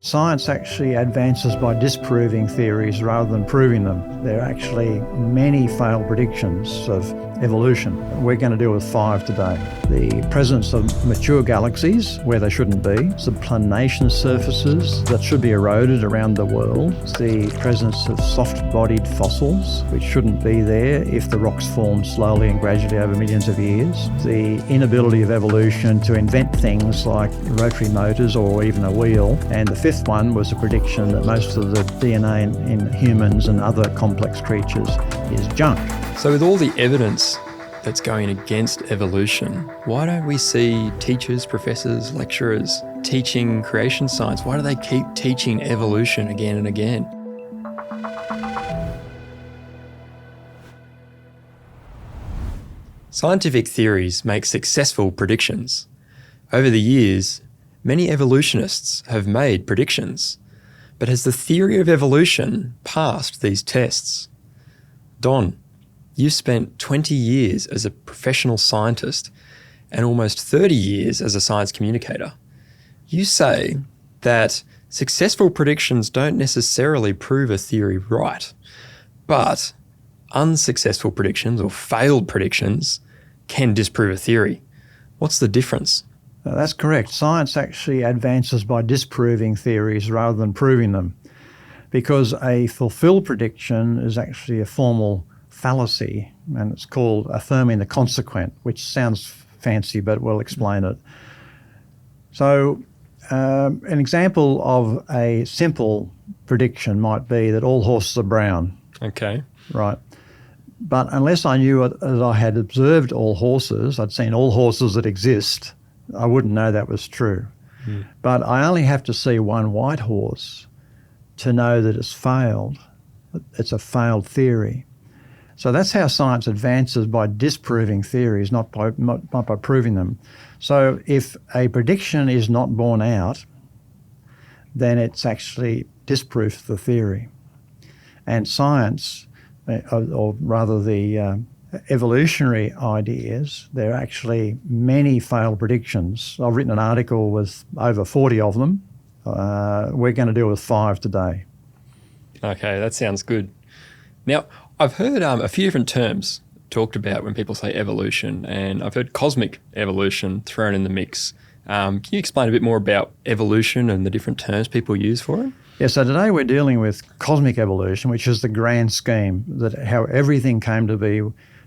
Science actually advances by disproving theories rather than proving them. There are actually many failed predictions of evolution. We're going to deal with 5 today. The presence of mature galaxies where they shouldn't be, some planation surfaces that should be eroded around the world, the presence of soft-bodied fossils which shouldn't be there if the rocks formed slowly and gradually over millions of years, the inability of evolution to invent things like rotary motors or even a wheel, and the fifth one was a prediction that most of the DNA in humans and other complex creatures is junk. So with all the evidence that's going against evolution, why don't we see teachers, professors, lecturers teaching creation science? Why do they keep teaching evolution again and again? Scientific theories make successful predictions. Over the years, many evolutionists have made predictions, but has the theory of evolution passed these tests? Don, you spent 20 years as a professional scientist and almost 30 years as a science communicator. You say that successful predictions don't necessarily prove a theory right, but unsuccessful predictions or failed predictions can disprove a theory. What's the difference? That's correct. Science actually advances by disproving theories rather than proving them, because a fulfilled prediction is actually a formal fallacy, and it's called affirming the consequent, which sounds fancy, but we'll explain it. So an example of a simple prediction might be that all horses are brown. Okay. Right. But unless I knew that I had observed all horses, I'd seen all horses that exist, I wouldn't know that was true. But I only have to see one white horse to know that it's failed. It's a failed theory. So that's how science advances, by disproving theories, not by proving them. So if a prediction is not borne out, then it's actually disproved the theory. And science, or rather the evolutionary ideas, there are actually many failed predictions. I've written an article with over 40 of them. We're going to deal with 5 today. Okay, that sounds good. Now, I've heard a few different terms talked about when people say evolution, and I've heard cosmic evolution thrown in the mix. Can you explain a bit more about evolution and the different terms people use for it? Yeah, so today we're dealing with cosmic evolution, which is the grand scheme, that how everything came to be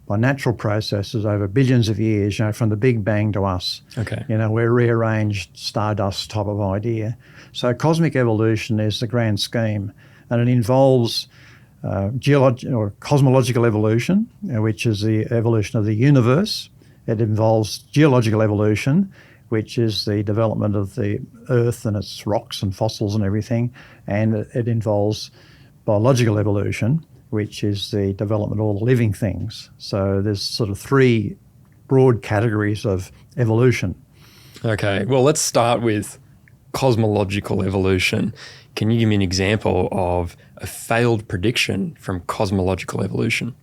by natural processes over billions of years, from the Big Bang to us. Okay. We're rearranged stardust type of idea. So cosmic evolution is the grand scheme, and it involves geological or cosmological evolution, which is the evolution of the universe. It involves geological evolution, which is the development of the Earth and its rocks and fossils and everything. And it involves biological evolution, which is the development of all the living things. So there's sort of 3 broad categories of evolution. Okay, well, let's start with cosmological evolution. Can you give me an example of a failed prediction from cosmological evolution?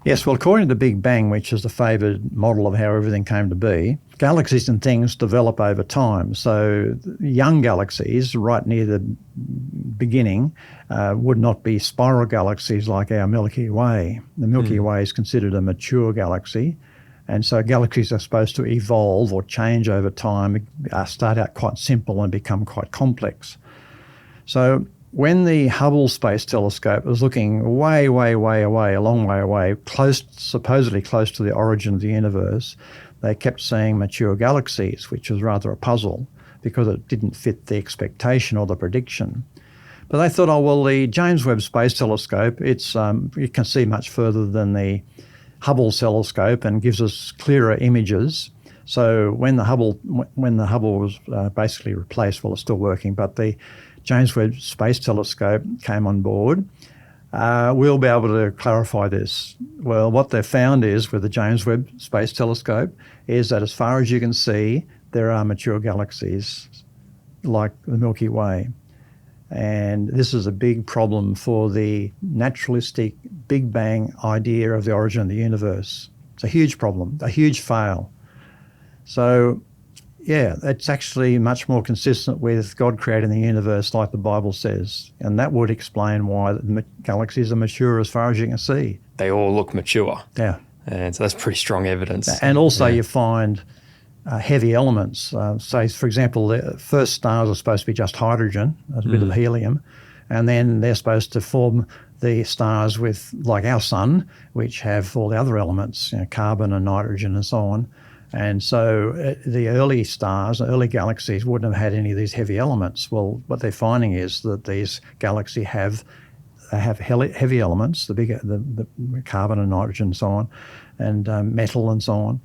Yes, well, according to the Big Bang, which is the favoured model of how everything came to be, galaxies and things develop over time. So young galaxies, right near the beginning, would not be spiral galaxies like our Milky Way. The Milky Way is considered a mature galaxy. And so galaxies are supposed to evolve or change over time, start out quite simple and become quite complex. So when the Hubble Space Telescope was looking way, way, way away, a long way away, supposedly close to the origin of the universe, they kept seeing mature galaxies, which was rather a puzzle because it didn't fit the expectation or the prediction. But they thought, the James Webb Space Telescope, it can see much further than the Hubble telescope and gives us clearer images. So when the Hubble was basically replaced, it's still working, but the James Webb Space Telescope came on board, we'll be able to clarify this. Well, what they've found is, with the James Webb Space Telescope, is that as far as you can see, there are mature galaxies like the Milky Way. And this is a big problem for the naturalistic Big Bang idea of the origin of the universe. It's a huge problem, a huge fail. So Yeah, it's actually much more consistent with God creating the universe like the Bible says. And that would explain why the galaxies are mature as far as you can see. They all look mature. Yeah. And so that's pretty strong evidence. And also you find heavy elements. Say, for example, the first stars are supposed to be just hydrogen, a bit of helium, and then they're supposed to form the stars with, like our sun, which have all the other elements, carbon and nitrogen and so on. And so the early stars, early galaxies wouldn't have had any of these heavy elements. Well, what they're finding is that these galaxies have heavy elements, the carbon and nitrogen and so on, and metal and so on.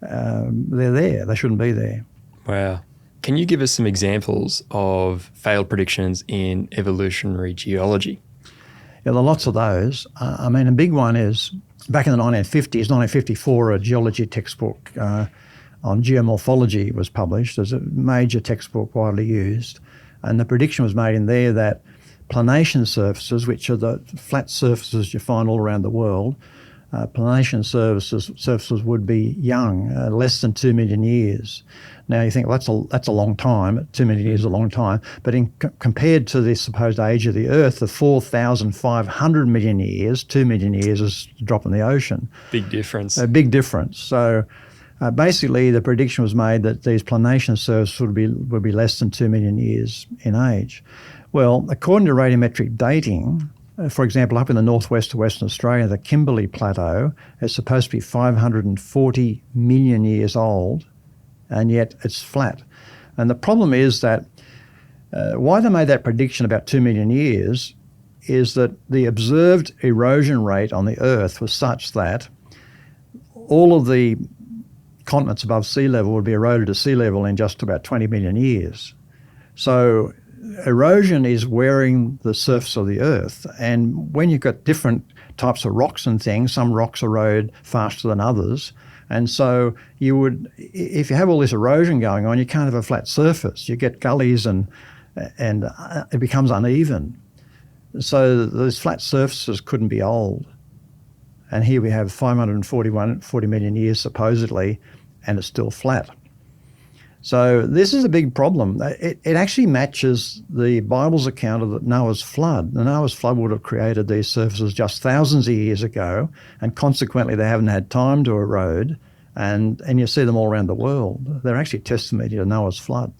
They're there. They shouldn't be there. Wow. Can you give us some examples of failed predictions in evolutionary geology? Yeah, there are lots of those. I mean, a big one is back in the 1950s, 1954, a geology textbook on geomorphology was published. It's a major textbook widely used. And the prediction was made in there that planation surfaces, which are the flat surfaces you find all around the world, planation surfaces would be young, less than 2 million years. Now you think, well, that's a long time. 2 million years is a long time. But compared to the supposed age of the Earth of 4,500 million years, 2 million years is a drop in the ocean. Big difference. A big difference. So basically the prediction was made that these planation surfaces would be less than 2 million years in age. Well, according to radiometric dating, for example, up in the northwest of Western Australia, the Kimberley Plateau is supposed to be 540 million years old, and yet it's flat. And the problem is that why they made that prediction about 2 million years is that the observed erosion rate on the Earth was such that all of the continents above sea level would be eroded to sea level in just about 20 million years. So erosion is wearing the surface of the Earth, and when you've got different types of rocks and things, some rocks erode faster than others, and so if you have all this erosion going on, you can't have a flat surface. You get gullies and it becomes uneven. So those flat surfaces couldn't be old. And here we have 40 million years supposedly, and it's still flat. So this is a big problem. It actually matches the Bible's account of Noah's flood. The Noah's flood would have created these surfaces just thousands of years ago, and consequently they haven't had time to erode, and you see them all around the world. They're actually testimony to Noah's flood.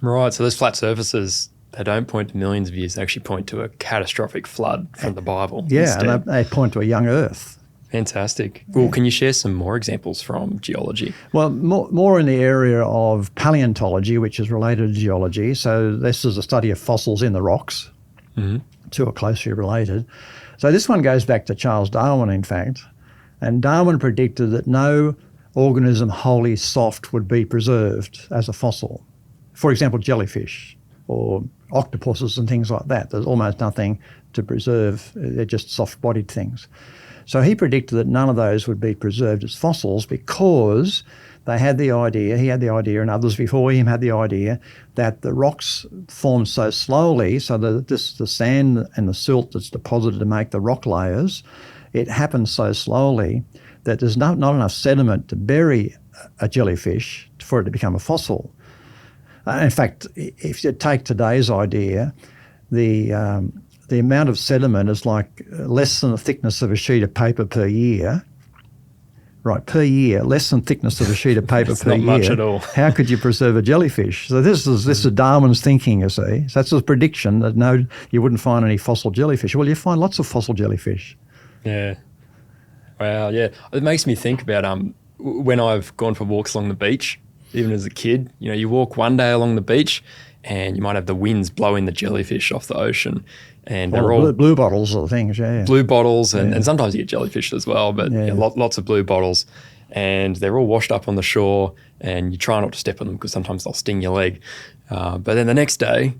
Right, so those flat surfaces, they don't point to millions of years, they actually point to a catastrophic flood from the Bible. Yeah, and they point to a young Earth. Fantastic. Well, can you share some more examples from geology? Well, more in the area of paleontology, which is related to geology. So this is a study of fossils in the rocks. Two are closely related. So this one goes back to Charles Darwin, in fact. And Darwin predicted that no organism wholly soft would be preserved as a fossil. For example, jellyfish or octopuses and things like that. There's almost nothing to preserve. They're just soft-bodied things. So he predicted that none of those would be preserved as fossils because he had the idea, and others before him had the idea, that the rocks form so slowly, so that the sand and the silt that's deposited to make the rock layers, it happens so slowly that there's not enough sediment to bury a jellyfish for it to become a fossil. In fact, if you take today's idea, the amount of sediment is like less than the thickness of a sheet of paper per year. Right, per year, less than thickness of a sheet of paper per year. It's not much at all. How could you preserve a jellyfish? So this is Darwin's thinking, you see. So that's his prediction that no, you wouldn't find any fossil jellyfish. Well, you find lots of fossil jellyfish. Yeah. Wow, yeah. It makes me think about when I've gone for walks along the beach, even as a kid. You know, you walk one day along the beach and you might have the winds blowing the jellyfish off the ocean. And they're all blue bottles are the things, yeah. Blue bottles, and sometimes you get jellyfish as well, but lots of blue bottles. And they're all washed up on the shore, and you try not to step on them because sometimes they'll sting your leg. But then the next day,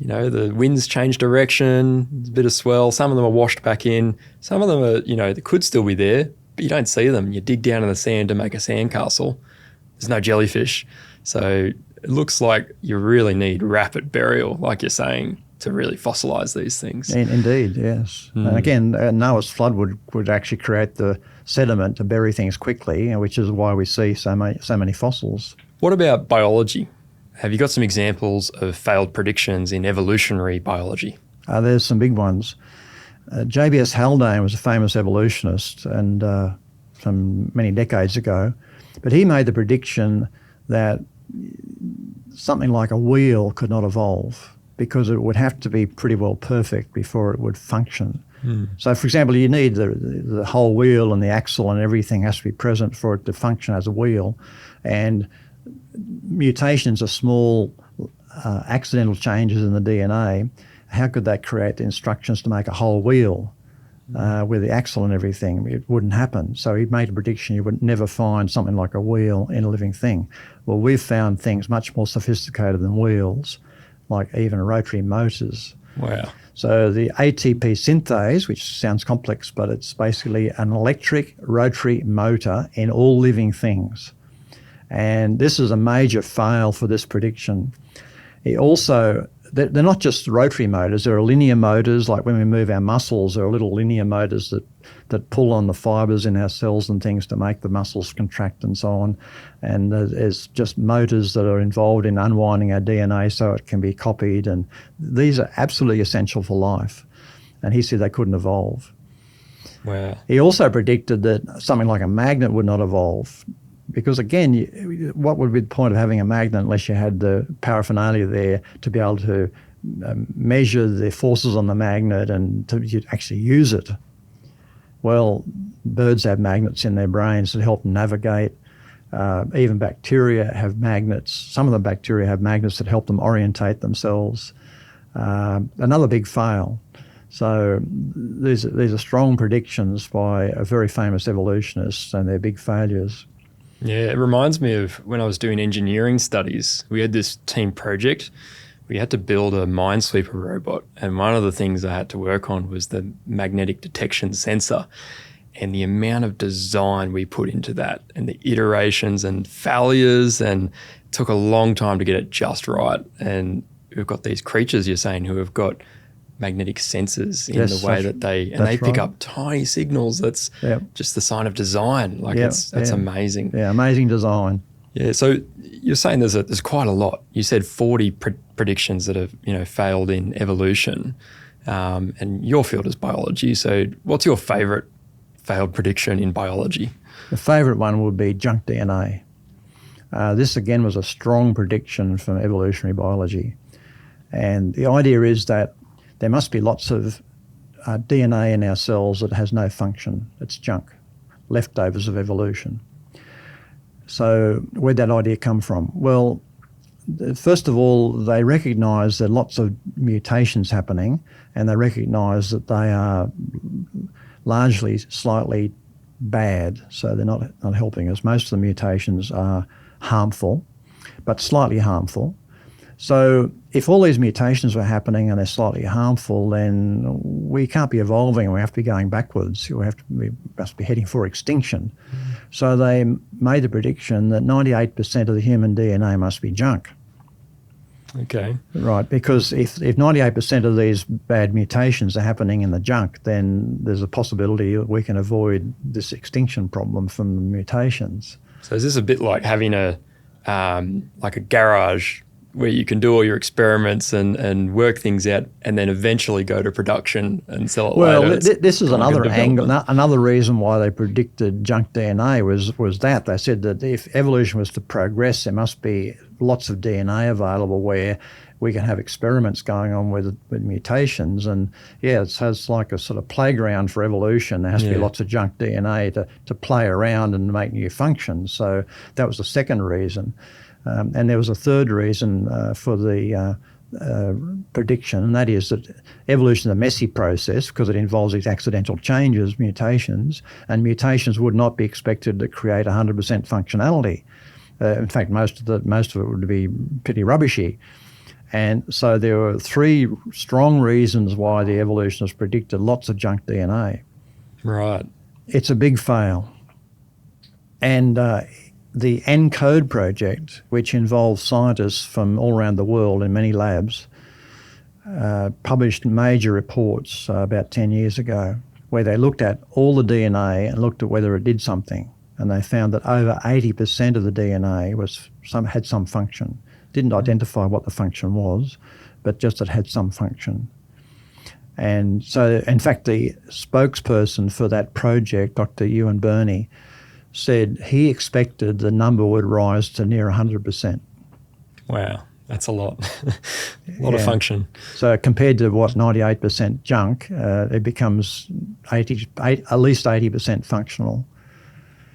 you know, the winds change direction, there's a bit of swell. Some of them are washed back in. Some of them are, you know, they could still be there, but you don't see them. You dig down in the sand to make a sandcastle. There's no jellyfish. So it looks like you really need rapid burial, like you're saying, to really fossilise these things. Indeed, yes. And again, Noah's flood would actually create the sediment to bury things quickly, which is why we see so many fossils. What about biology? Have you got some examples of failed predictions in evolutionary biology? There's some big ones. JBS Haldane was a famous evolutionist and from many decades ago, but he made the prediction that something like a wheel could not evolve because it would have to be pretty well perfect before it would function. So, for example, you need the whole wheel and the axle and everything has to be present for it to function as a wheel. And mutations are small accidental changes in the DNA. How could that create the instructions to make a whole wheel with the axle and everything? It wouldn't happen. So he made a prediction you would never find something like a wheel in a living thing. Well, we've found things much more sophisticated than wheels, like even rotary motors. Wow. So the ATP synthase, which sounds complex, but it's basically an electric rotary motor in all living things. And this is a major fail for this prediction. They're not just rotary motors, there are linear motors, like when we move our muscles, there are little linear motors that pull on the fibres in our cells and things to make the muscles contract and so on. And there's just motors that are involved in unwinding our DNA so it can be copied, and these are absolutely essential for life. And he said they couldn't evolve. Wow. He also predicted that something like a magnet would not evolve. Because again, what would be the point of having a magnet unless you had the paraphernalia there to be able to measure the forces on the magnet and to actually use it? Well, birds have magnets in their brains that help them navigate. Even bacteria have magnets. Some of the bacteria have magnets that help them orientate themselves. Another big fail. So these are strong predictions by a very famous evolutionist, and they're big failures. Yeah, it reminds me of when I was doing engineering studies. We had this team project. We had to build a minesweeper robot, and one of the things I had to work on was the magnetic detection sensor, and the amount of design we put into that and the iterations and failures, and it took a long time to get it just right. And we've got these creatures, you're saying, who have got magnetic sensors in the way that they pick up tiny signals. That's just the sign of design. That's amazing. Yeah, amazing design. Yeah. So you're saying there's quite a lot. You said 40 predictions that have failed in evolution, and your field is biology. So what's your favourite failed prediction in biology? The favourite one would be junk DNA. This again was a strong prediction from evolutionary biology, and the idea is that there must be lots of DNA in our cells that has no function. It's junk, leftovers of evolution. So where'd that idea come from? Well, first of all, they recognise there are lots of mutations happening, and they recognise that they are largely slightly bad, so they're not helping us. Most of the mutations are harmful, but slightly harmful. So if all these mutations were happening and they're slightly harmful, then we can't be evolving and we have to be going backwards. We must be heading for extinction. So they made the prediction that 98% of the human DNA must be junk. Okay. Right, because if 98% of these bad mutations are happening in the junk, then there's a possibility that we can avoid this extinction problem from the mutations. So is this a bit like having a garage where you can do all your experiments and work things out and then eventually go to production and sell it later? Well, this is another angle. Another reason why they predicted junk DNA was that they said that if evolution was to progress, there must be lots of DNA available where we can have experiments going on with mutations. And it's like a sort of playground for evolution. There has to be lots of junk DNA to play around and make new functions. So that was the second reason. And there was a third reason for the prediction, and that is that evolution is a messy process because it involves these accidental changes, mutations, and mutations would not be expected to create 100% functionality. In fact, most of it would be pretty rubbishy. And so there were three strong reasons why the evolutionists predicted lots of junk DNA. Right. It's a big fail. And the ENCODE project, which involves scientists from all around the world in many labs, published major reports about 10 years ago where they looked at all the DNA and looked at whether it did something. and they found that over 80% of the DNA had some function. Didn't identify what the function was, but just it had some function. And so, in fact, the spokesperson for that project, Dr. Ewan Burney, said he expected the number would rise to near 100%. Wow, that's a lot. A lot of function. So compared to what 98% junk, it becomes at least 80% functional.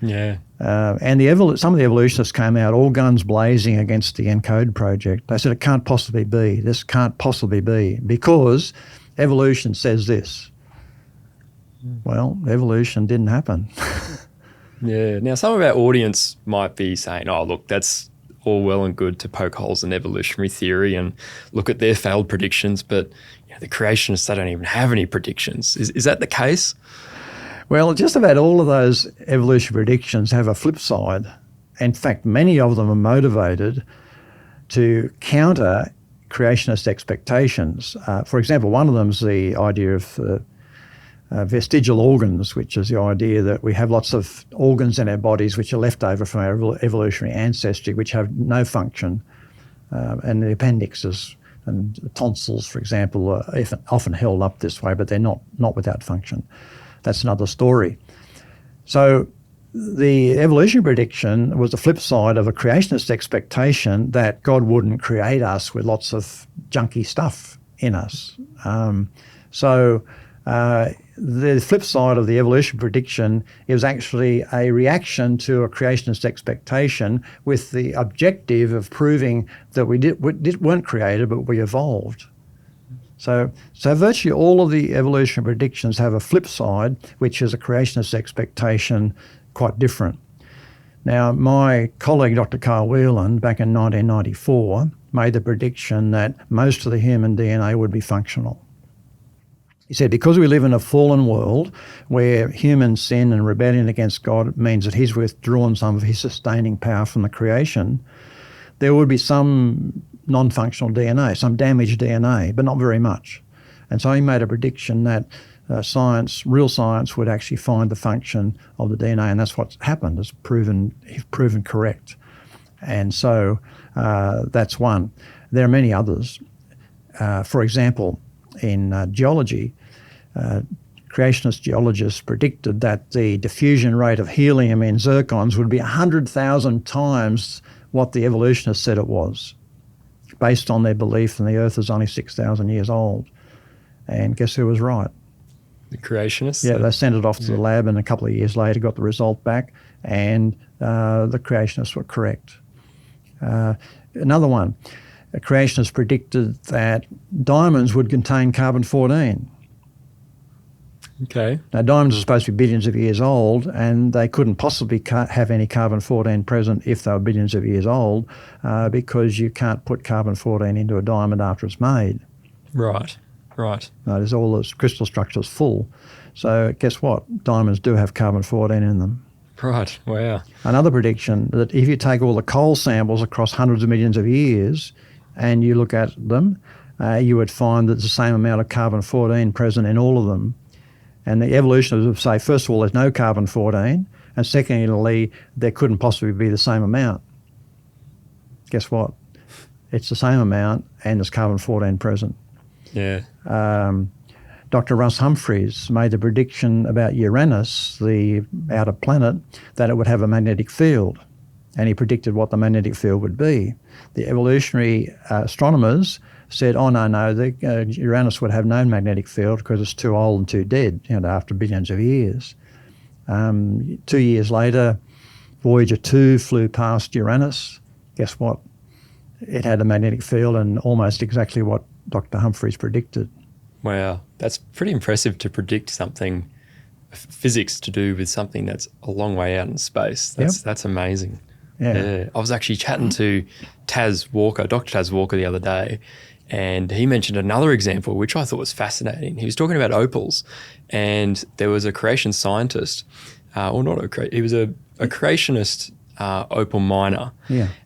Yeah. And some of the evolutionists came out all guns blazing against the ENCODE project. They said it can't possibly be. This can't possibly be because evolution says this. Well, evolution didn't happen. Yeah. Now, some of our audience might be saying, oh, look, that's all well and good to poke holes in evolutionary theory and look at their failed predictions, but the creationists, they don't even have any predictions. Is that the case? Well, just about all of those evolutionary predictions have a flip side. In fact, many of them are motivated to counter creationist expectations. For example, one of them is the idea of vestigial organs, which is the idea that we have lots of organs in our bodies which are left over from our evolutionary ancestry, which have no function. And the appendixes and the tonsils, for example, are often held up this way, but they're not without function. That's another story. So the evolutionary prediction was the flip side of a creationist expectation that God wouldn't create us with lots of junky stuff in us. The flip side of the evolution prediction is actually a reaction to a creationist expectation with the objective of proving that we weren't created, but we evolved. So virtually all of the evolution predictions have a flip side, which is a creationist expectation, quite different. Now, my colleague, Dr. Carl Whelan, back in 1994, made the prediction that most of the human DNA would be functional. He said, because we live in a fallen world where human sin and rebellion against God means that he's withdrawn some of his sustaining power from the creation, there would be some non-functional DNA, some damaged DNA, but not very much. And so he made a prediction that real science would actually find the function of the DNA, and that's what's happened. He's proven correct. And so that's one. There are many others. For example, in geology, creationist geologists predicted that the diffusion rate of helium in zircons would be 100,000 times what the evolutionists said it was, based on their belief that the Earth is only 6,000 years old. And guess who was right? The creationists? Yeah, they sent it off to the lab, and a couple of years later got the result back, and the creationists were correct. Another one, a creationist predicted that diamonds would contain carbon-14. Okay. Now, diamonds are supposed to be billions of years old, and they couldn't possibly have any carbon-14 present if they were billions of years old, because you can't put carbon-14 into a diamond after it's made. Right. There's all this crystal structures full. So guess what? Diamonds do have carbon-14 in them. Right. Wow. Another prediction that if you take all the coal samples across hundreds of millions of years and you look at them, you would find that there's the same amount of carbon-14 present in all of them. And the evolutionists would say, first of all, there's no carbon-14, and secondly, there couldn't possibly be the same amount. Guess what? It's the same amount, and there's carbon-14 present. Yeah. Dr. Russ Humphreys made the prediction about Uranus, the outer planet, that it would have a magnetic field, and he predicted what the magnetic field would be. The evolutionary astronomers said, Uranus would have no magnetic field because it's too old and too dead, after billions of years. 2 years later, Voyager 2 flew past Uranus. Guess what? It had a magnetic field, and almost exactly what Dr. Humphreys predicted. Wow. That's pretty impressive to predict something, physics to do with something that's a long way out in space. That's amazing. Yeah. I was actually chatting to Dr. Taz Walker the other day, and he mentioned another example, which I thought was fascinating. He was talking about opals, and there was a creation scientist, he was a creationist opal miner,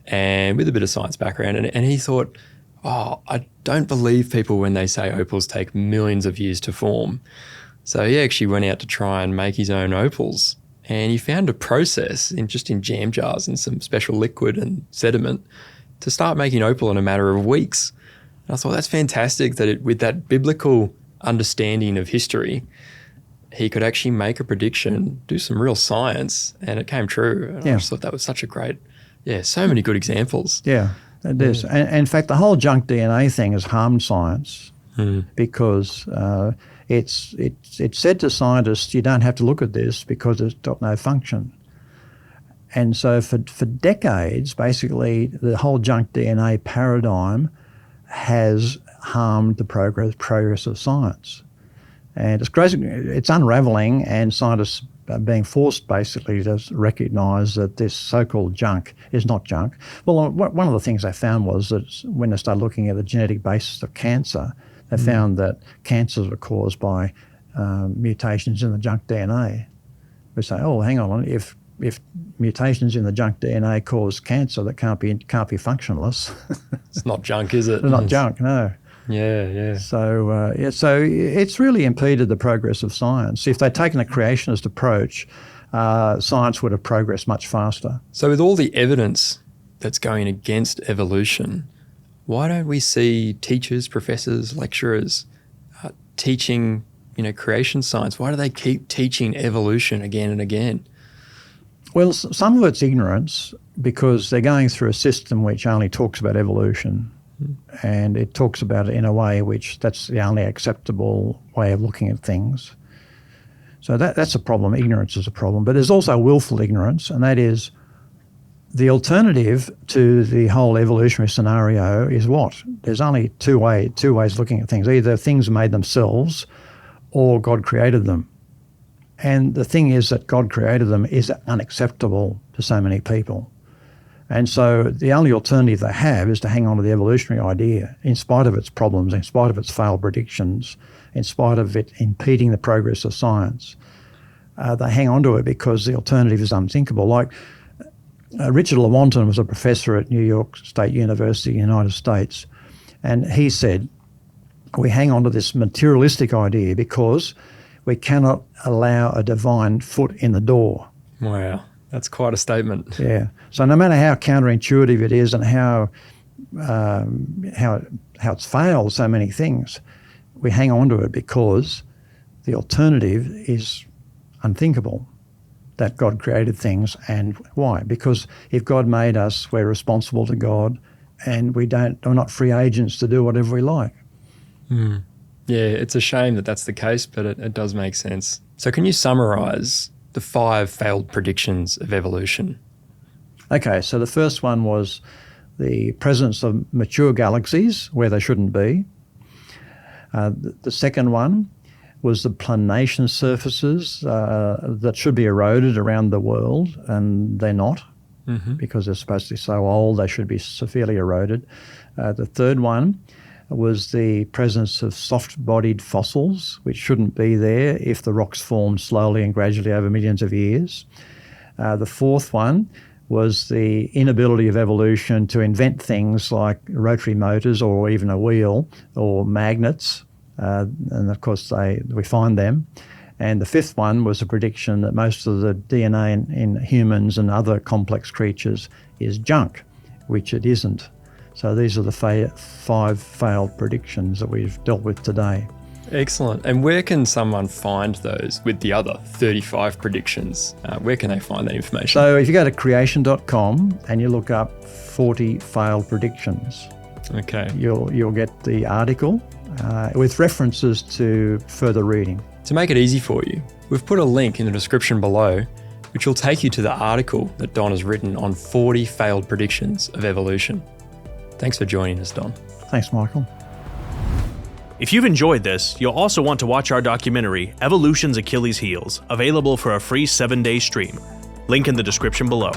and with a bit of science background. And he thought, I don't believe people when they say opals take millions of years to form. So he actually went out to try and make his own opals. And he found a process in jam jars and some special liquid and sediment to start making opal in a matter of weeks. And I thought that's fantastic that with that biblical understanding of history, he could actually make a prediction, do some real science, and it came true. And I just thought that was such a great, so many good examples. Yeah, it is. And in fact, the whole junk DNA thing has harmed science because it's said to scientists, you don't have to look at this because it's got no function. And so for decades, basically, the whole junk DNA paradigm has harmed the progress of science. And it's crazy, it's unraveling, and scientists are being forced basically to recognise that this so-called junk is not junk. Well, one of the things they found was that when they started looking at the genetic basis of cancer, they found that cancers were caused by mutations in the junk DNA. We say, oh, hang on, if mutations in the junk DNA cause cancer, that can't be functionless. It's not junk, is it? It's not junk, no. Yeah. So it's really impeded the progress of science. If they'd taken a creationist approach, science would have progressed much faster. So with all the evidence that's going against evolution, why don't we see teachers, professors, lecturers teaching, creation science? Why do they keep teaching evolution again and again? Well, some of it's ignorance because they're going through a system which only talks about evolution. And it talks about it in a way which that's the only acceptable way of looking at things. So that's a problem. Ignorance is a problem. But there's also willful ignorance, and that is the alternative to the whole evolutionary scenario is what? There's only two ways of looking at things. Either things made themselves or God created them. And the thing is that God created them is unacceptable to so many people. And so the only alternative they have is to hang on to the evolutionary idea, in spite of its problems, in spite of its failed predictions, in spite of it impeding the progress of science. They hang on to it because the alternative is unthinkable. Like Richard Lewontin was a professor at New York State University in the United States, and he said, we hang on to this materialistic idea because we cannot allow a divine foot in the door. Wow. That's quite a statement. Yeah. So no matter how counterintuitive it is and how it's failed so many things, we hang on to it because the alternative is unthinkable, that God created things. And why? Because if God made us, we're responsible to God, and we're not free agents to do whatever we like. Yeah, it's a shame that that's the case, but it does make sense. So can you summarise the 5 failed predictions of evolution? Okay, so the first one was the presence of mature galaxies where they shouldn't be. The second one was the planation surfaces that should be eroded around the world, and they're not because they're supposed to be so old, they should be severely eroded. The third one was the presence of soft-bodied fossils, which shouldn't be there if the rocks formed slowly and gradually over millions of years. The fourth one was the inability of evolution to invent things like rotary motors or even a wheel or magnets, and of course we find them. And the fifth one was a prediction that most of the DNA in humans and other complex creatures is junk, which it isn't. So these are the 5 failed predictions that we've dealt with today. Excellent. And where can someone find those with the other 35 predictions? Where can they find that information? So if you go to creation.com and you look up 40 failed predictions, okay, you'll get the article with references to further reading. To make it easy for you, we've put a link in the description below, which will take you to the article that Don has written on 40 failed predictions of evolution. Thanks for joining us, Don. Thanks, Michael. If you've enjoyed this, you'll also want to watch our documentary, Evolution's Achilles Heels, available for a free 7-day stream. Link in the description below.